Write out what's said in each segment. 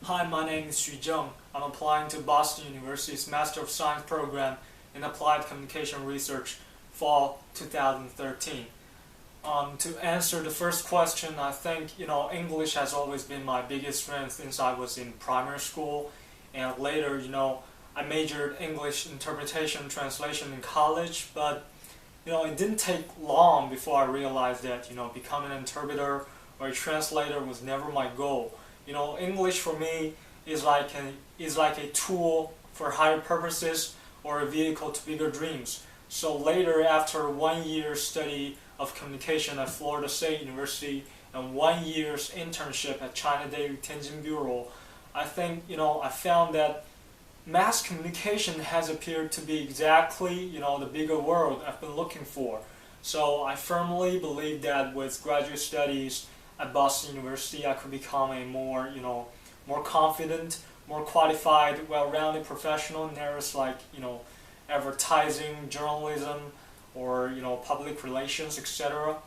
Hi, my name is Zheng. I'm applying to Boston University's Master of Science program in Applied Communication Research, fall 2013. To answer the first question, I think English has always been my biggest strength since I was in primary school, and later I majored English interpretation and translation in college, but it didn't take long before I realized that becoming an interpreter or a translator was never my goal. English for me is like a tool for higher purposes or a vehicle to bigger dreams. So later, after 1 year study of communication at Florida State University and 1 year's internship at China Daily Tianjin Bureau, I think I found that mass communication has appeared to be exactly the bigger world I've been looking for. So I firmly believe that with graduate studies at Boston University, I could become a more confident, more qualified, well-rounded professional in areas like advertising, journalism, or public relations, etc.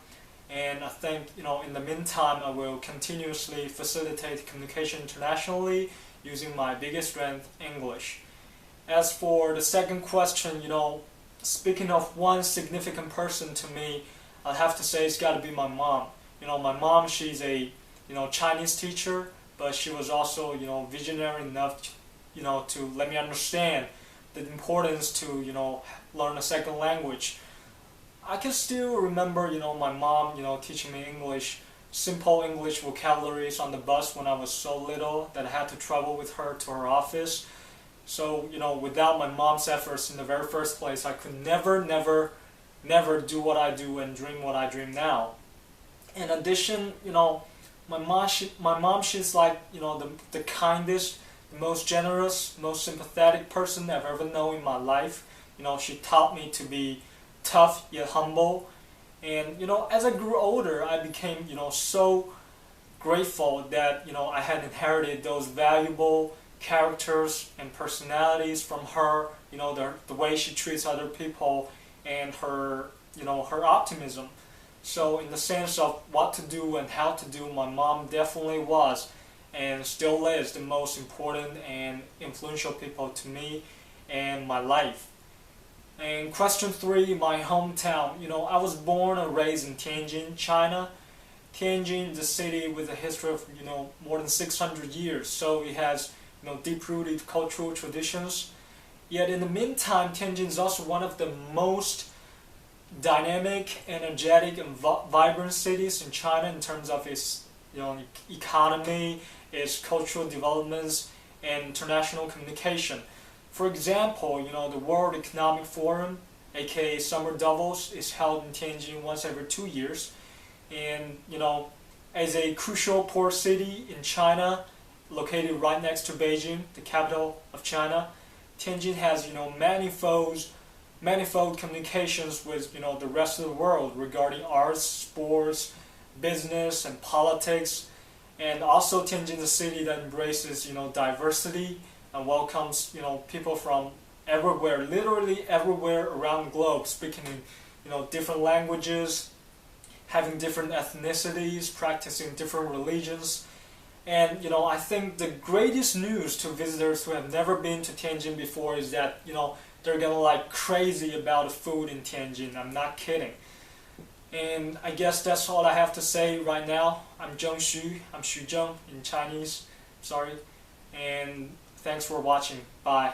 And I think in the meantime, I will continuously facilitate communication internationally using my biggest strength, English. As for the second question, speaking of one significant person to me, I'd have to say it's got to be my mom. My mom, she's a Chinese teacher, but she was also visionary enough to let me understand the importance to learn a second language. I can still remember my mom teaching me English, simple English vocabularies on the bus when I was so little that I had to travel with her to her office. So without my mom's efforts in the very first place, I could never do what I do and dream what I dream now. In addition, my mom, she's like the kindest, the most generous, most sympathetic person I've ever known in my life. She taught me to be tough yet humble, and as I grew older, I became so grateful that I had inherited those valuable characters and personalities from her. The way she treats other people and her her optimism. So in the sense of what to do and how to do, my mom definitely was and still is the most important and influential people to me and my life. And question 3, my hometown. I was born and raised in Tianjin, China. Tianjin is a city with a history of more than 600 years, so it has deep-rooted cultural traditions. Yet in the meantime, Tianjin is also one of the most dynamic, energetic, and vibrant cities in China in terms of its economy, its cultural developments, and international communication. For example, the World Economic Forum, aka Summer Davos, is held in Tianjin once every 2 years, and as a crucial port city in China, located right next to Beijing, the capital of China, Tianjin has manifold communications with the rest of the world regarding arts, sports, business, and politics. And also Tianjin is a city that embraces diversity and welcomes people from everywhere, literally everywhere around the globe, speaking in different languages, having different ethnicities, practicing different religions. And I think the greatest news to visitors who have never been to Tianjin before is that they're gonna like crazy about the food in Tianjin. I'm not kidding. And I guess that's all I have to say right now. I'm Zheng Xu. I'm Xu Zheng in Chinese. Sorry. And thanks for watching. Bye.